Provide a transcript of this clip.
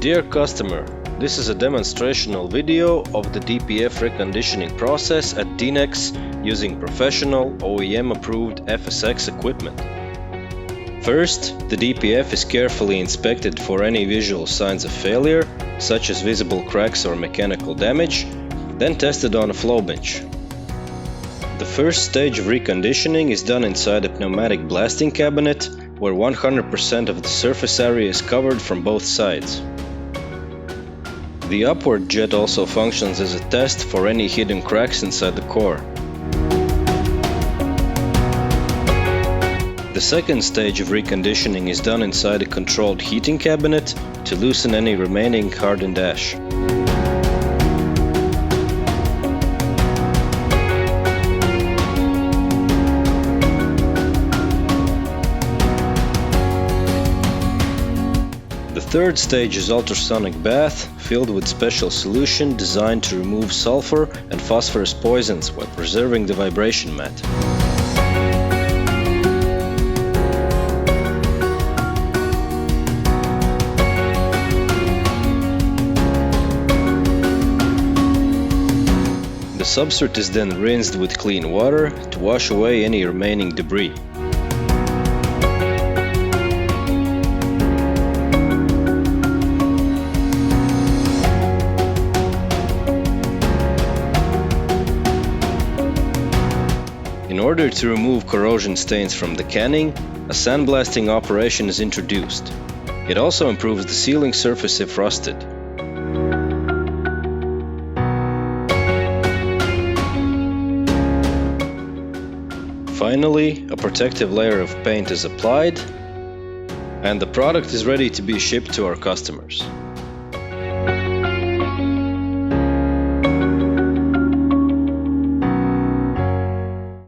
Dear customer, this is a demonstrational video of the DPF reconditioning process at Dinex using professional OEM-approved FSX equipment. First, the DPF is carefully inspected for any visual signs of failure, such as visible cracks or mechanical damage, then tested on a flow bench. The first stage of reconditioning is done inside a pneumatic blasting cabinet, where 100% of the surface area is covered from both sides. The upward jet also functions as a test for any hidden cracks inside the core. The second stage of reconditioning is done inside a controlled heating cabinet to loosen any remaining hardened ash. The third stage is ultrasonic bath, filled with special solution designed to remove sulfur and phosphorus poisons while preserving the vibration mat. The substrate is then rinsed with clean water to wash away any remaining debris. In order to remove corrosion stains from the canning, a sandblasting operation is introduced. It also improves the sealing surface if rusted. Finally, a protective layer of paint is applied, and the product is ready to be shipped to our customers.